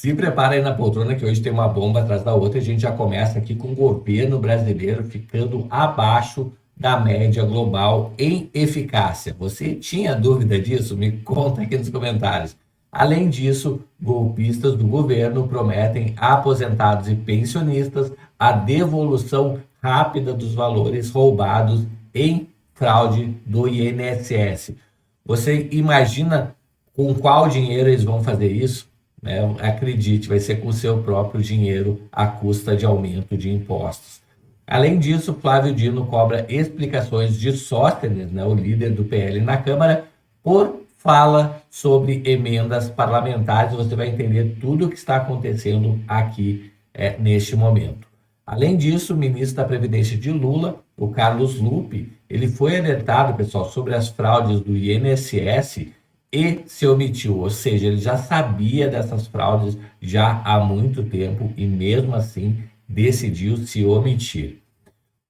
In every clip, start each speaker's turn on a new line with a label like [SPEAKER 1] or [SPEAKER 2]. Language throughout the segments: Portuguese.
[SPEAKER 1] Se prepara aí na poltrona que hoje tem uma bomba atrás da outra. A gente já começa aqui com o governo brasileiro ficando abaixo da média global em eficácia. Você tinha dúvida disso? Me conta aqui nos comentários. Além disso, golpistas do governo prometem a aposentados e pensionistas a devolução rápida dos valores roubados em fraude do INSS. Você imagina com qual dinheiro eles vão fazer isso? Né? Acredite, vai ser com o seu próprio dinheiro à custa de aumento de impostos. Além disso, Flávio Dino cobra explicações de Sóstenes, né, o líder do PL na Câmara, por fala sobre emendas parlamentares. Você vai entender tudo o que está acontecendo aqui neste momento. Além disso, o ministro da Previdência de Lula, o Carlos Lupe, ele foi alertado, pessoal, sobre as fraudes do INSS e se omitiu, ou seja, ele já sabia dessas fraudes já há muito tempo e mesmo assim decidiu se omitir.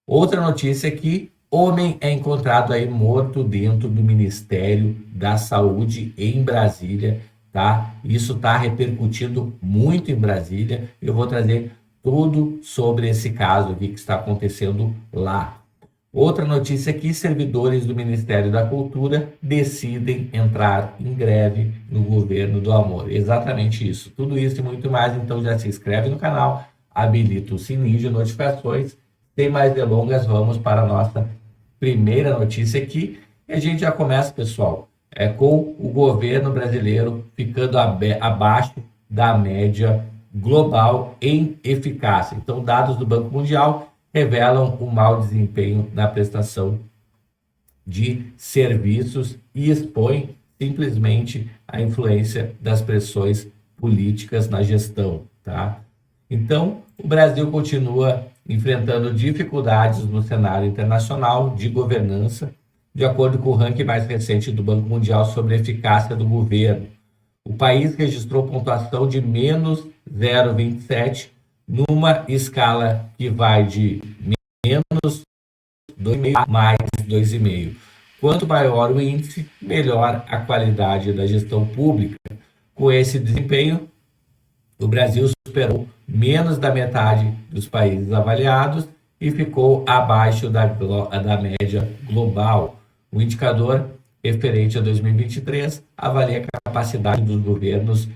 [SPEAKER 1] Outra notícia é que homem é encontrado aí morto dentro do Ministério da Saúde em Brasília, tá? Isso está repercutindo muito em Brasília. Eu vou trazer tudo sobre esse caso aqui que está acontecendo lá. Outra notícia é que servidores do Ministério da Cultura decidem entrar em greve no governo do amor. Exatamente isso. Tudo isso e muito mais, então já se inscreve no canal, habilita o sininho de notificações. Sem mais delongas, vamos para a nossa primeira notícia aqui. E a gente já começa, pessoal, com o governo brasileiro ficando abaixo da média global em eficácia. Então, dados do Banco Mundial revelam o mau desempenho na prestação de serviços e expõem simplesmente a influência das pressões políticas na gestão, tá? Então, o Brasil continua enfrentando dificuldades no cenário internacional de governança, de acordo com o ranking mais recente do Banco Mundial sobre a eficácia do governo. O país registrou pontuação de menos 0,27 numa escala que vai de menos 2,5 a mais 2,5. Quanto maior o índice, melhor a qualidade da gestão pública. Com esse desempenho, o Brasil superou menos da metade dos países avaliados e ficou abaixo da média global. O indicador referente a 2023 avalia a capacidade dos governos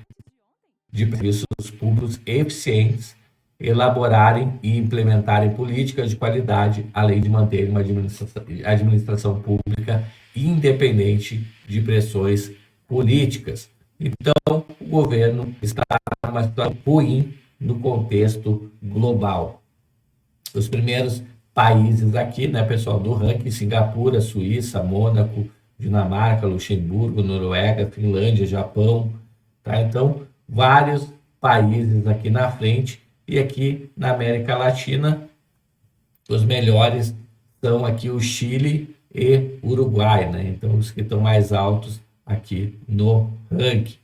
[SPEAKER 1] de serviços públicos eficientes elaborarem e implementarem políticas de qualidade, além de manterem uma administração pública independente de pressões políticas. Então, o governo está numa situação ruim no contexto global. Os primeiros países aqui, né, pessoal, do ranking: Singapura, Suíça, Mônaco, Dinamarca, Luxemburgo, Noruega, Finlândia, Japão, tá? Então, vários países aqui na frente. E aqui na América Latina, os melhores são aqui o Chile e Uruguai, né? Então, os que estão mais altos aqui no ranking,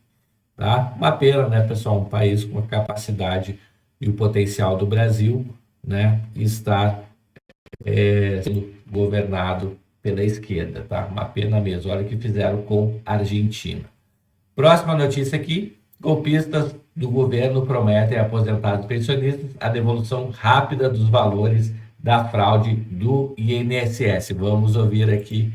[SPEAKER 1] tá? Uma pena, né, pessoal? Um país com a capacidade e o potencial do Brasil, né, estar sendo governado pela esquerda, tá? Uma pena mesmo. Olha o que fizeram com a Argentina. Próxima notícia aqui: golpistas do governo prometem a aposentados e pensionistas a devolução rápida dos valores da fraude do INSS. Vamos ouvir aqui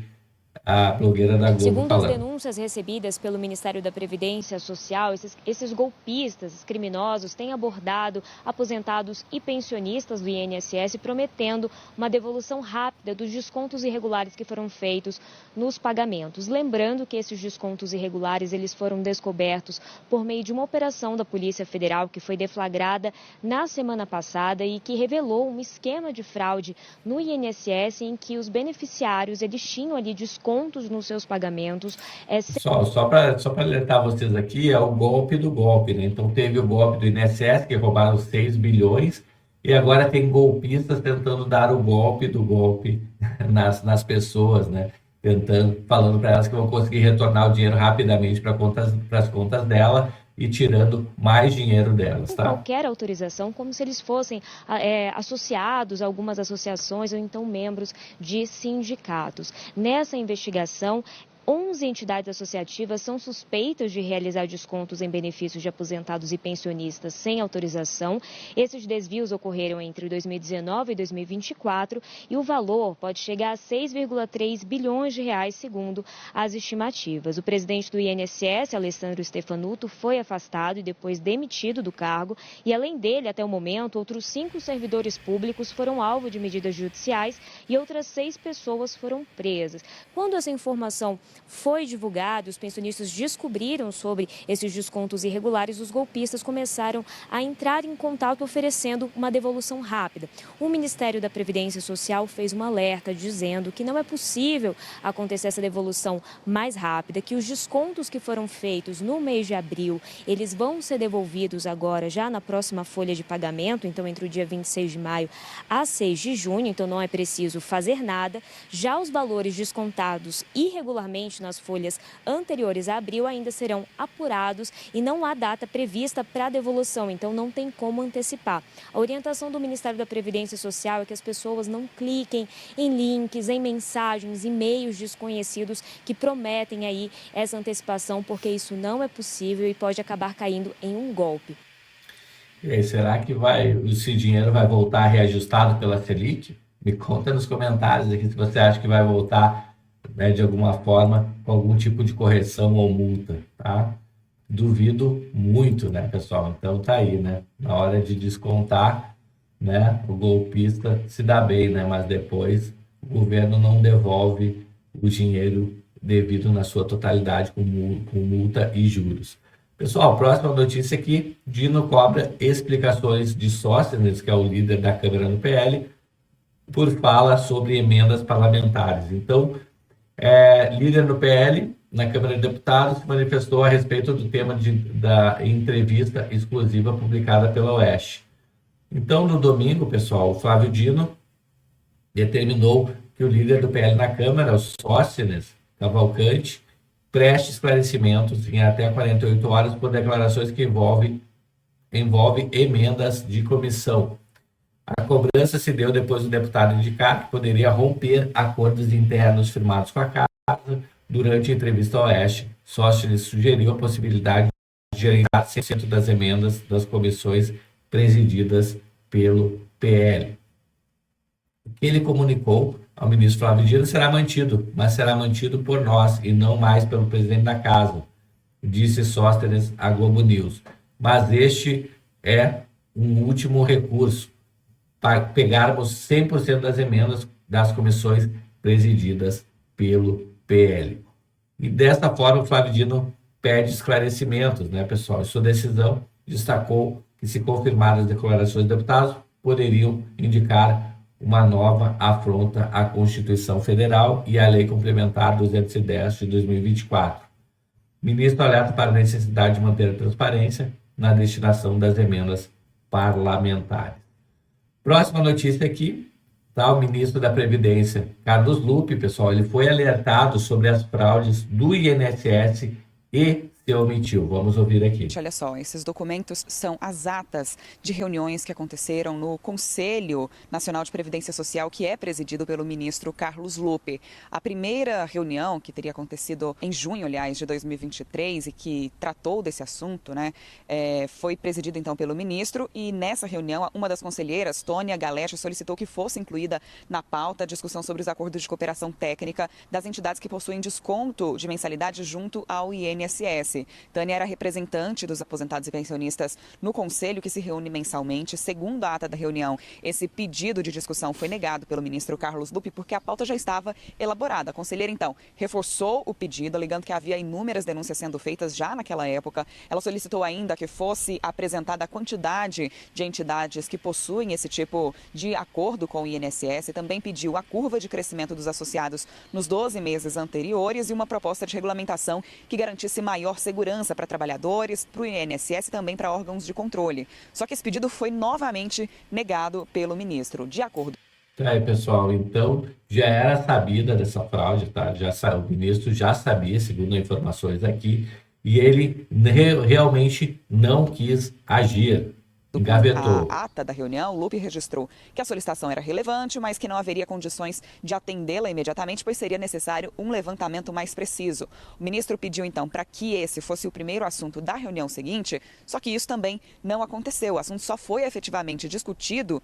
[SPEAKER 1] a blogueira da Globo
[SPEAKER 2] Segundo as
[SPEAKER 1] falando.
[SPEAKER 2] denúncias recebidas pelo Ministério da Previdência Social, esses golpistas, esses criminosos, têm abordado aposentados e pensionistas do INSS, prometendo uma devolução rápida dos descontos irregulares que foram feitos nos pagamentos. Lembrando que esses descontos irregulares eles foram descobertos por meio de uma operação da Polícia Federal que foi deflagrada na semana passada e que revelou um esquema de fraude no INSS em que os beneficiários eles tinham ali descontos nos seus pagamentos.
[SPEAKER 1] Só para alertar vocês aqui, é o golpe do golpe, né? Então teve o golpe do INSS, que roubaram 6 bilhões, e agora tem golpistas tentando dar o golpe do golpe nas pessoas, né? Falando para elas que vão conseguir retornar o dinheiro rapidamente para as contas dela e tirando mais dinheiro delas, tá?
[SPEAKER 2] Qualquer autorização, como se eles fossem associados a algumas associações ou então membros de sindicatos. Nessa investigação, 11 entidades associativas são suspeitas de realizar descontos em benefícios de aposentados e pensionistas sem autorização. Esses desvios ocorreram entre 2019 e 2024 e o valor pode chegar a 6,3 bilhões de reais, segundo as estimativas. O presidente do INSS, Alessandro Stefanuto, foi afastado e depois demitido do cargo. E, além dele, até o momento, outros 5 servidores públicos foram alvo de medidas judiciais e outras 6 pessoas foram presas. Quando essa informação foi divulgada, os pensionistas descobriram sobre esses descontos irregulares, os golpistas começaram a entrar em contato oferecendo uma devolução rápida. O Ministério da Previdência Social fez um alerta dizendo que não é possível acontecer essa devolução mais rápida, que os descontos que foram feitos no mês de abril, eles vão ser devolvidos agora já na próxima folha de pagamento, então entre o dia 26 de maio a 6 de junho, então não é preciso fazer nada. Já os valores descontados irregularmente nas folhas anteriores a abril ainda serão apurados e não há data prevista para a devolução, então não tem como antecipar. A orientação do Ministério da Previdência Social é que as pessoas não cliquem em links, em mensagens, e-mails desconhecidos que prometem aí essa antecipação, porque isso não é possível e pode acabar caindo em um golpe.
[SPEAKER 1] E aí, será que esse dinheiro vai voltar reajustado pela Selic? Me conta nos comentários aqui se você acha que vai voltar, né, de alguma forma, com algum tipo de correção ou multa, tá? Duvido muito, né, pessoal? Então tá aí, né? Na hora de descontar, né, o golpista se dá bem, né? Mas depois o governo não devolve o dinheiro devido na sua totalidade com multa e juros. Pessoal, próxima notícia aqui: Dino cobra explicações de Sóstenes, que é o líder da Câmara no PL, por fala sobre emendas parlamentares. Então, líder no PL, na Câmara de Deputados, se manifestou a respeito do tema da entrevista exclusiva publicada pela Oeste. Então, no domingo, pessoal, o Flávio Dino determinou que o líder do PL na Câmara, o Sóstenes Cavalcante, preste esclarecimentos em até 48 horas por declarações que envolvem emendas de comissão. A cobrança se deu depois do deputado indicar que poderia romper acordos internos firmados com a Casa. Durante a entrevista ao Oeste, Sóstenes sugeriu a possibilidade de gerenciar 100% das emendas das comissões presididas pelo PL. O que ele comunicou ao ministro Flávio Dino será mantido, mas será mantido por nós e não mais pelo presidente da Casa, disse Sóstenes à Globo News. Mas este é um último recurso para pegarmos 100% das emendas das comissões presididas pelo PL. E desta forma, o Flávio Dino pede esclarecimentos, né, pessoal? Em sua decisão, destacou que, se confirmadas as declarações dos deputados, poderiam indicar uma nova afronta à Constituição Federal e à Lei Complementar 210 de 2024. O ministro alerta para a necessidade de manter a transparência na destinação das emendas parlamentares. Próxima notícia aqui, tá? O ministro da Previdência, Carlos Lupe, pessoal, ele foi alertado sobre as fraudes do INSS e se omitiu. Vamos ouvir aqui.
[SPEAKER 3] Olha só, esses documentos são as atas de reuniões que aconteceram no Conselho Nacional de Previdência Social, que é presidido pelo ministro Carlos Lupe. A primeira reunião, que teria acontecido em junho, aliás, de 2023, e que tratou desse assunto, né, foi presidida então pelo ministro, e nessa reunião uma das conselheiras, Tônia Galete, solicitou que fosse incluída na pauta a discussão sobre os acordos de cooperação técnica das entidades que possuem desconto de mensalidade junto ao INSS. Tânia era representante dos aposentados e pensionistas no conselho, que se reúne mensalmente. Segundo a ata da reunião, esse pedido de discussão foi negado pelo ministro Carlos Lupe porque a pauta já estava elaborada. A conselheira, então, reforçou o pedido, alegando que havia inúmeras denúncias sendo feitas já naquela época. Ela solicitou ainda que fosse apresentada a quantidade de entidades que possuem esse tipo de acordo com o INSS. Também pediu a curva de crescimento dos associados nos 12 meses anteriores e uma proposta de regulamentação que garantisse maior segurança para trabalhadores, para o INSS e também para órgãos de controle. Só que esse pedido foi novamente negado pelo ministro. De acordo.
[SPEAKER 1] Aí, pessoal, então já era sabida dessa fraude, tá? O ministro já sabia, segundo informações aqui, e ele realmente não quis agir. Engavetou.
[SPEAKER 3] A ata da reunião, Lupe registrou que a solicitação era relevante, mas que não haveria condições de atendê-la imediatamente, pois seria necessário um levantamento mais preciso. O ministro pediu, então, para que esse fosse o primeiro assunto da reunião seguinte, só que isso também não aconteceu. O assunto só foi efetivamente discutido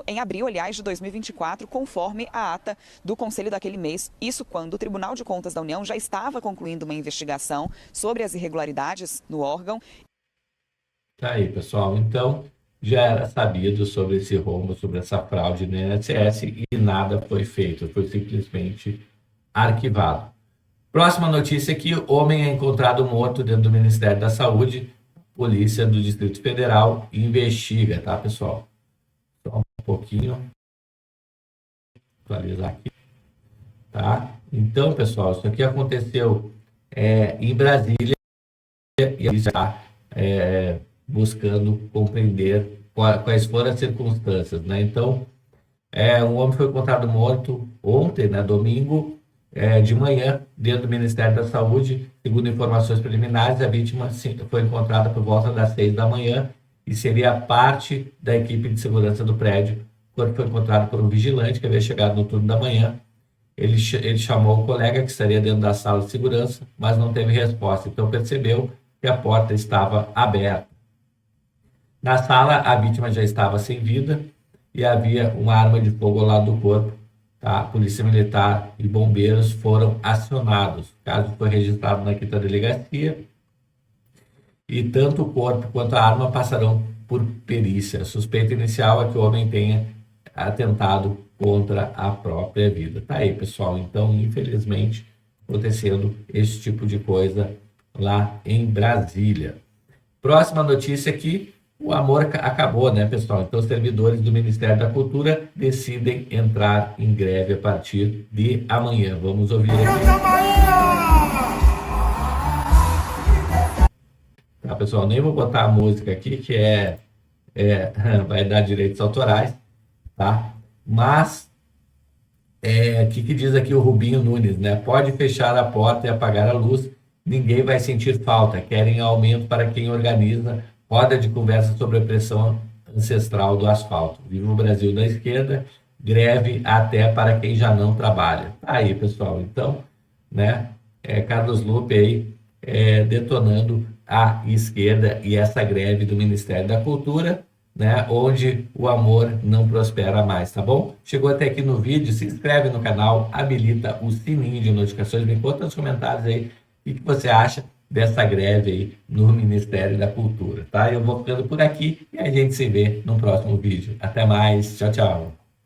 [SPEAKER 3] em abril, aliás, de 2024, conforme a ata do Conselho daquele mês. Isso quando o Tribunal de Contas da União já estava concluindo uma investigação sobre as irregularidades no órgão.
[SPEAKER 1] Tá aí, pessoal. Então, já era sabido sobre esse rombo, sobre essa fraude no INSS e nada foi feito. Foi simplesmente arquivado. Próxima notícia aqui: homem é encontrado morto dentro do Ministério da Saúde. Polícia do Distrito Federal investiga, tá, pessoal? Só um pouquinho. Atualizar aqui. Tá? Então, pessoal, isso aqui aconteceu em Brasília e ele está buscando compreender quais foram as circunstâncias, né? Então, um homem foi encontrado morto ontem, né, domingo, de manhã, dentro do Ministério da Saúde. Segundo informações preliminares, a vítima foi encontrada por volta das 6 da manhã e seria parte da equipe de segurança do prédio, quando foi encontrado por um vigilante que havia chegado no turno da manhã. Ele chamou o colega que estaria dentro da sala de segurança, mas não teve resposta, então percebeu que a porta estava aberta. Na sala, a vítima já estava sem vida e havia uma arma de fogo ao lado do corpo. Tá? A Polícia Militar e bombeiros foram acionados. O caso foi registrado na 5ª Delegacia e tanto o corpo quanto a arma passarão por perícia. A suspeita inicial é que o homem tenha atentado contra a própria vida. Tá aí, pessoal. Então, infelizmente, acontecendo esse tipo de coisa lá em Brasília. Próxima notícia aqui: o amor acabou, né, pessoal? Então, os servidores do Ministério da Cultura decidem entrar em greve a partir de amanhã. Vamos ouvir aqui. Tá, pessoal? Nem vou botar a música aqui, que vai dar direitos autorais, tá? Mas, o que diz aqui o Rubinho Nunes, né? Pode fechar a porta e apagar a luz, ninguém vai sentir falta. Querem aumento para quem organiza roda de conversa sobre a pressão ancestral do asfalto. Viva o Brasil da esquerda, greve até para quem já não trabalha. Tá aí, pessoal. Então, né, Carlos Lupe aí detonando a esquerda e essa greve do Ministério da Cultura, né, onde o amor não prospera mais, tá bom? Chegou até aqui no vídeo, se inscreve no canal, habilita o sininho de notificações, me conta nos comentários aí o que você acha dessa greve aí no Ministério da Cultura, tá? Eu vou ficando por aqui e a gente se vê no próximo vídeo. Até mais, tchau, tchau.